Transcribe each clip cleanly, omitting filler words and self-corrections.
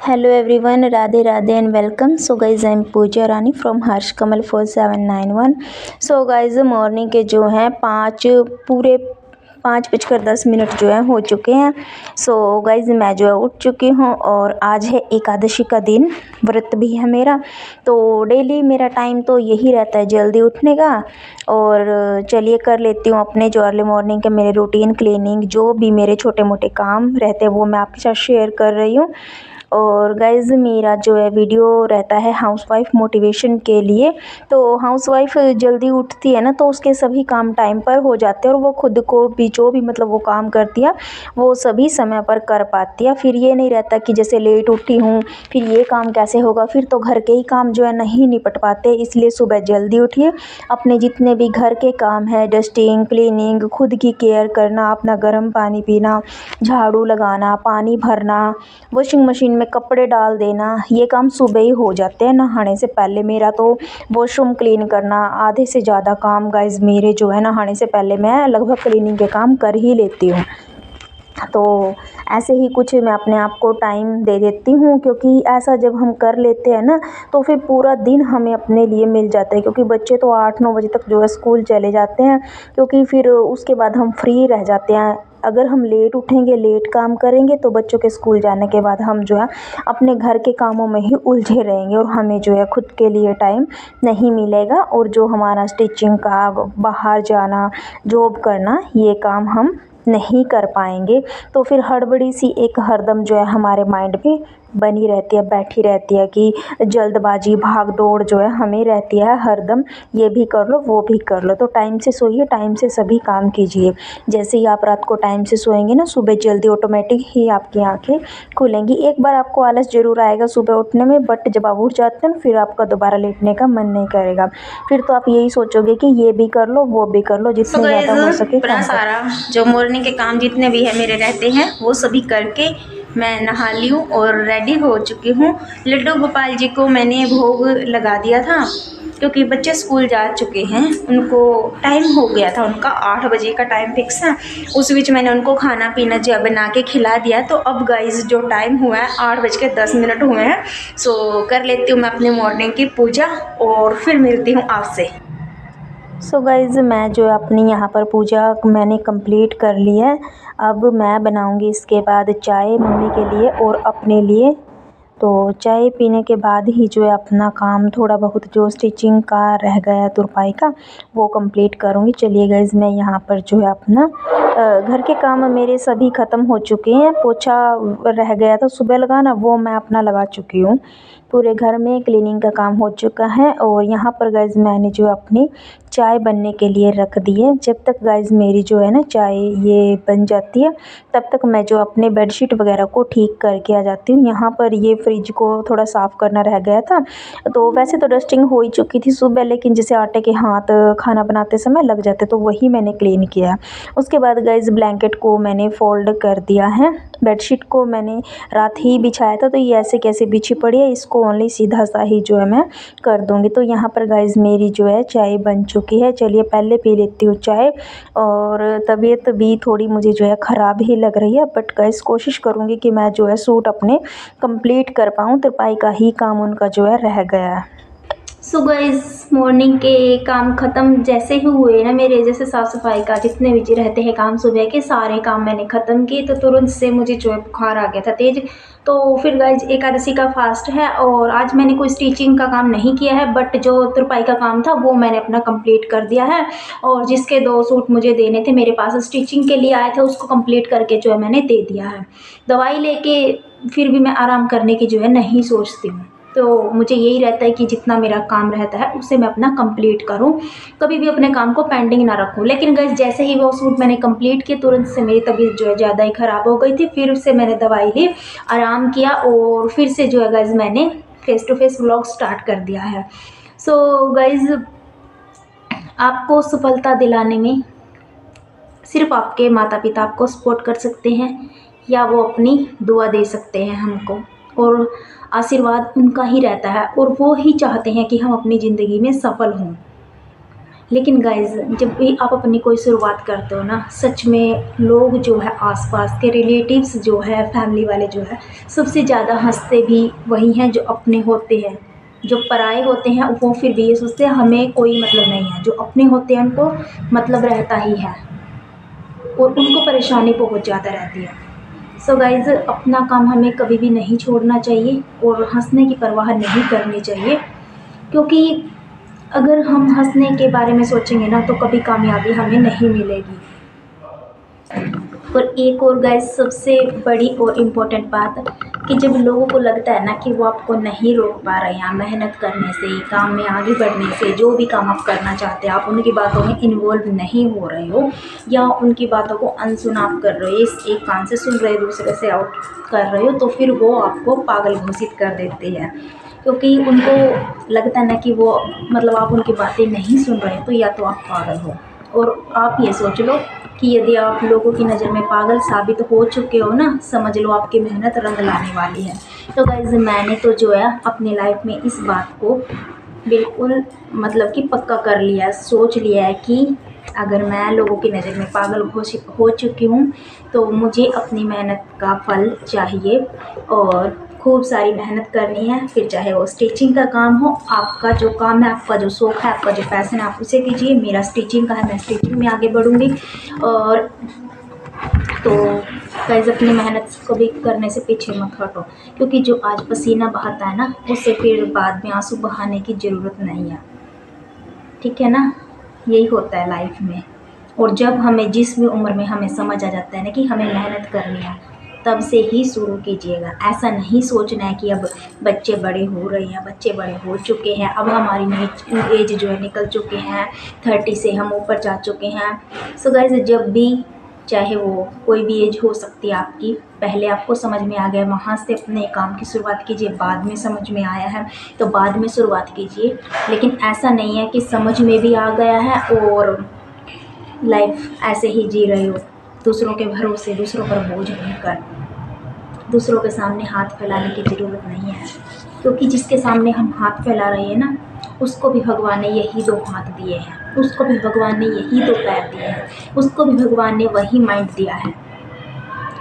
Hello everyone, Radhe Radhe and welcome. So guys I am Pooja Rani from Harsh Kamal 4791। So guys morning के जो हैं 5:10 जो है हो चुके हैं। सो गाइज मैं जो है उठ चुकी हूँ और आज है एकादशी का दिन, व्रत भी है मेरा। तो डेली मेरा टाइम तो यही रहता है जल्दी उठने का। और चलिए कर लेती हूँ अपने जो अर्ली मॉर्निंग के मेरे रूटीन, क्लीनिंग, जो भी मेरे छोटे मोटे काम रहते हैं वो मैं आपके साथ शेयर कर रही हूँ। और गाइज़ मेरा जो है वीडियो रहता है हाउसवाइफ मोटिवेशन के लिए। तो हाउसवाइफ जल्दी उठती है ना, तो उसके सभी काम टाइम पर हो जाते हैं और वो खुद को भी जो भी मतलब वो काम करती है वो सभी समय पर कर पाती है। फिर ये नहीं रहता कि जैसे लेट उठी हूँ फिर ये काम कैसे होगा, फिर तो घर के ही काम जो है नहीं निपट पाते। इसलिए सुबह जल्दी उठिए, अपने जितने भी घर के काम है, डस्टिंग, क्लीनिंग, खुद की केयर करना, अपना गर्म पानी पीना, झाड़ू लगाना, पानी भरना, वॉशिंग मशीन में कपड़े डाल देना, ये काम सुबह ही हो जाते हैं नहाने से पहले। मेरा तो वॉशरूम क्लीन करना, आधे से ज़्यादा काम गाइस मेरे जो है नहाने से पहले मैं लगभग क्लीनिंग के काम कर ही लेती हूँ। तो ऐसे ही कुछ मैं अपने आप को टाइम दे देती हूँ, क्योंकि ऐसा जब हम कर लेते हैं ना तो फिर पूरा दिन हमें अपने लिए मिल जाता है। क्योंकि बच्चे तो 8-9 बजे तक जो है स्कूल चले जाते हैं, क्योंकि फिर उसके बाद हम फ्री रह जाते हैं। अगर हम लेट उठेंगे, लेट काम करेंगे तो बच्चों के स्कूल जाने के बाद हम जो है अपने घर के कामों में ही उलझे रहेंगे और हमें जो है खुद के लिए टाइम नहीं मिलेगा। और जो हमारा स्टिचिंग का, बाहर जाना, जॉब करना, ये काम हम नहीं कर पाएंगे। तो फिर हड़बड़ी सी एक हरदम जो है हमारे माइंड में बनी रहती है, बैठी रहती है कि जल्दबाजी, भाग दौड़ जो है हमें रहती है हरदम, ये भी कर लो वो भी कर लो। तो टाइम से सोइए, टाइम से सभी काम कीजिए। जैसे ही आप रात को टाइम से सोएंगे ना, सुबह जल्दी ऑटोमेटिक ही आपकी आंखें खुलेंगी। एक बार आपको आलस ज़रूर आएगा सुबह उठने में, बट जब आप उठ जाते हैं फिर आपका दोबारा लेटने का मन नहीं करेगा। फिर तो आप यही सोचोगे कि ये भी कर लो वो भी कर लो, जितने ज़्यादा हो सके अपना कम कर। सारा जो मॉर्निंग के काम जितने भी है मेरे रहते हैं वो सभी करके मैं नहा ली हूँ और रेडी हो चुकी हूँ। लड्डू गोपाल जी को मैंने भोग लगा दिया था, क्योंकि बच्चे स्कूल जा चुके हैं, उनको टाइम हो गया था, उनका 8 बजे का टाइम फिक्स है। उस बीच मैंने उनको खाना पीना जो बना के खिला दिया। तो अब गाइस जो टाइम हुआ है 8:10 हुए हैं। सो कर लेती हूँ मैं अपनी मॉर्निंग की पूजा और फिर मिलती हूँ आपसे। सो गाइज़ मैं जो अपनी यहाँ पर पूजा मैंने कंप्लीट कर ली है। अब मैं बनाऊँगी इसके बाद चाय मम्मी के लिए और अपने लिए। तो चाय पीने के बाद ही जो है अपना काम थोड़ा बहुत जो स्टिचिंग का रह गया तुरपाई का वो कंप्लीट करूँगी। चलिए गाइज़ मैं यहाँ पर जो है अपना घर के काम मेरे सभी ख़त्म हो चुके हैं। पोछा रह गया था सुबह लगाना, वो मैं अपना लगा चुकी हूँ। पूरे घर में क्लीनिंग का काम हो चुका है। और यहाँ पर गाइज़ मैंने जो अपनी चाय बनने के लिए रख दी है। जब तक गाइज़ मेरी जो है ना चाय ये बन जाती है तब तक मैं जो अपने बेडशीट वगैरह को ठीक करके आ जाती हूँ। यहाँ पर ये फ्रिज को थोड़ा साफ़ करना रह गया था। तो वैसे तो डस्टिंग हो ही चुकी थी सुबह, लेकिन जैसे आटे के हाथ खाना बनाते समय लग जाते तो वही मैंने क्लीन किया। उसके बाद गाइज़ ब्लैंकेट को मैंने फ़ोल्ड कर दिया है। बेडशीट को मैंने रात ही बिछाया था, तो ये ऐसे कैसे बिछी पड़ी है, इसको ओनली सीधा सा ही जो है मैं कर दूँगी। तो यहाँ पर गाइज़ मेरी जो है चाय बन चुकी है। चलिए पहले पी लेती हूँ चाय। और तबीयत भी थोड़ी मुझे जो है ख़राब ही लग रही है, बट गाइज़ कोशिश करूँगी कि मैं जो है सूट अपने कंप्लीट कर पाऊँ। तुरपाई का ही काम उनका जो है रह गया है। सो गाइस मॉर्निंग के काम ख़त्म जैसे ही हुए ना मेरे, जैसे साफ़ सफाई का जितने भी रहते हैं काम सुबह के सारे काम मैंने ख़त्म किए, तो तुरंत से मुझे जो है बुखार आ गया था तेज़। तो फिर गाइस एकादशी का फास्ट है और आज मैंने कोई स्टिचिंग का काम नहीं किया है, बट जो तुरपाई का काम था वो मैंने अपना कंप्लीट कर दिया है। और जिसके 2 सूट मुझे देने थे मेरे पास स्टिचिंग के लिए आए थे, उसको कंप्लीट करके जो है मैंने दे दिया है। दवाई लेके फिर भी मैं आराम करने की जो है नहीं सोचती हूँ। तो मुझे यही रहता है कि जितना मेरा काम रहता है उसे मैं अपना कंप्लीट करूं, कभी भी अपने काम को पेंडिंग ना रखूं। लेकिन गाइस जैसे ही वो सूट मैंने कंप्लीट किए तुरंत से मेरी तबीयत जो है ज़्यादा ही ख़राब हो गई थी। फिर से मैंने दवाई ली, आराम किया और फिर से जो है गाइस मैंने face to face vlog start कर दिया है। सो गाइस आपको सफलता दिलाने में सिर्फ आपके माता पिता आपको सपोर्ट कर सकते हैं, या वो अपनी दुआ दे सकते हैं हमको। और आशीर्वाद उनका ही रहता है और वो ही चाहते हैं कि हम अपनी ज़िंदगी में सफल हों। लेकिन गाइज़ जब भी आप अपनी कोई शुरुआत करते हो ना, सच में लोग जो है आस-पास के रिलेटिव्स जो है, फैमिली वाले जो है, सबसे ज़्यादा हँसते भी वही हैं जो अपने होते हैं। जो पराए होते हैं वो फिर भी ये सोचते हैं हमें कोई मतलब नहीं है, जो अपने होते हैं उनको मतलब रहता ही है और उनको परेशानी बहुत ज़्यादा रहती है। सो गाइज़ अपना काम हमें कभी भी नहीं छोड़ना चाहिए और हँसने की परवाह नहीं करनी चाहिए, क्योंकि अगर हम हँसने के बारे में सोचेंगे ना तो कभी कामयाबी हमें नहीं मिलेगी। और एक और गाइस सबसे बड़ी और इम्पोर्टेंट बात कि जब लोगों को लगता है ना कि वो आपको नहीं रोक पा रहे हैं मेहनत करने से, काम में आगे बढ़ने से, जो भी काम आप करना चाहते हैं आप उनकी बातों में इन्वॉल्व नहीं हो रहे हो या उनकी बातों को अनसुना आप कर रहे हो, इस एक कान से सुन रहे हो दूसरे से आउट कर रहे हो, तो फिर वो आपको पागल घोषित कर देते हैं। क्योंकि उनको लगता है ना कि वो मतलब आप उनकी बातें नहीं सुन रहे तो या तो आप पागल हो। और आप ये सोच लो कि यदि आप लोगों की नज़र में पागल साबित हो चुके हो ना, समझ लो आपकी मेहनत रंग लाने वाली है। तो गाइज़ मैंने तो जो है अपनी लाइफ में इस बात को बिल्कुल मतलब कि पक्का कर लिया है, सोच लिया है कि अगर मैं लोगों की नज़र में पागल घोषित हो चुकी हूँ तो मुझे अपनी मेहनत का फल चाहिए और खूब सारी मेहनत करनी है। फिर चाहे वो स्टिचिंग का काम हो, आपका जो काम है, आपका जो शौक़ है, आपका जो पैशन है आप उसे कीजिए। मेरा स्टिचिंग का है, मैं स्टिचिंग में आगे बढ़ूँगी। और तो गाइस अपनी मेहनत को भी करने से पीछे मत हटो, क्योंकि जो आज पसीना बहाता है ना उससे फिर बाद में आंसू बहाने की ज़रूरत नहीं है, ठीक है ना। यही होता है लाइफ में। और जब हमें जिस भी उम्र में हमें समझ आ जाता है ना कि हमें मेहनत करनी है, तब से ही शुरू कीजिएगा। ऐसा नहीं सोचना है कि अब बच्चे बड़े हो रहे हैं, बच्चे बड़े हो चुके हैं, अब हमारी एज जो है निकल चुके हैं, 30 से हम ऊपर जा चुके हैं। सो गाइस जब भी चाहे वो कोई भी एज हो सकती है आपकी, पहले आपको समझ में आ गया वहाँ से अपने काम की शुरुआत कीजिए, बाद में समझ में आया है तो बाद में शुरुआत कीजिए। लेकिन ऐसा नहीं है कि समझ में भी आ गया है और लाइफ ऐसे ही जी रहे हो दूसरों के भरोसे, दूसरों पर बोझ बनकर। दूसरों के सामने हाथ फैलाने की ज़रूरत नहीं है, क्योंकि जिसके सामने हम हाथ फैला रहे हैं ना उसको भी भगवान ने यही 2 हाथ दिए हैं, उसको भी भगवान ने यही 2 पैर दिए हैं, उसको भी भगवान ने वही माइंड दिया है।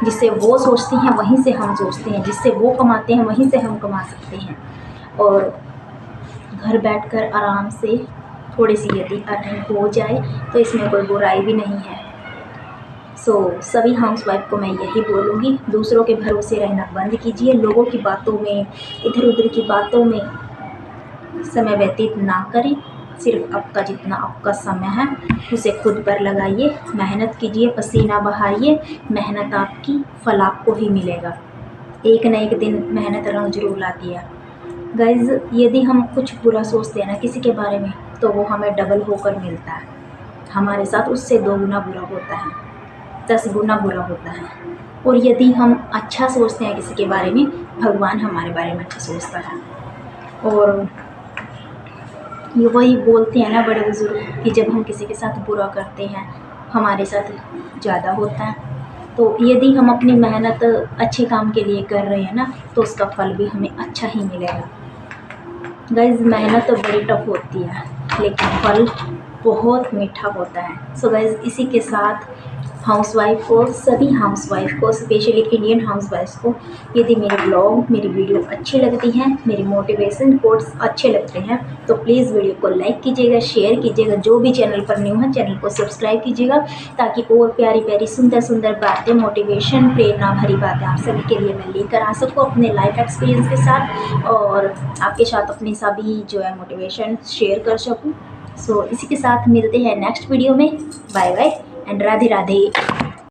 जिससे वो सोचते हैं वहीं से हम सोचते हैं, जिससे वो कमाते हैं वहीं से हम कमा सकते हैं। और घर बैठकर आराम से थोड़ी सी यदि अर्निंग हो जाए तो इसमें कोई बुराई भी नहीं है। सभी हाउसवाइफ को मैं यही बोलूँगी, दूसरों के भरोसे रहना बंद कीजिए, लोगों की बातों में, इधर उधर की बातों में समय व्यतीत ना करें। सिर्फ आपका जितना आपका समय है उसे खुद पर लगाइए, मेहनत कीजिए, पसीना बहाइए, मेहनत आपकी फल आपको ही मिलेगा। एक न एक दिन मेहनत रंग जरूर लाती है। गाइज़ यदि हम कुछ बुरा सोचते हैं ना किसी के बारे में तो वो हमें डबल होकर मिलता है, हमारे साथ उससे 2 गुना बुरा होता है, 10 गुना बुरा होता है। और यदि हम अच्छा सोचते हैं किसी के बारे में, भगवान हमारे बारे में अच्छा सोचता है। और ये वही बोलते हैं ना बड़े बुजुर्ग कि जब हम किसी के साथ बुरा करते हैं हमारे साथ ज़्यादा होता है। तो यदि हम अपनी मेहनत अच्छे काम के लिए कर रहे हैं ना तो उसका फल भी हमें अच्छा ही मिलेगा। गाइज़ मेहनत तो बड़ी टफ होती है लेकिन फल बहुत मीठा होता है। सो गाइज़ इसी के साथ हाउसवाइफ को, सभी हाउसवाइफ को, स्पेशली इंडियन हाउसवाइफ को, यदि मेरे ब्लॉग, मेरी वीडियो अच्छी लगती हैं, मेरी मोटिवेशन कोट्स अच्छे लगते हैं तो प्लीज़ वीडियो को लाइक कीजिएगा, शेयर कीजिएगा। जो भी चैनल पर न्यू है चैनल को सब्सक्राइब कीजिएगा, ताकि और प्यारी प्यारी सुंदर सुंदर बातें, मोटिवेशन, प्रेरणा भरी बातें आप सभी के लिए मैं लेकर आ सकूँ अपने लाइफ एक्सपीरियंस के साथ और आपके साथ अपनी सभी जो है मोटिवेशन शेयर कर सकूँ। इसी के साथ मिलते हैं नेक्स्ट वीडियो में। Bye bye and Radhe Radhe.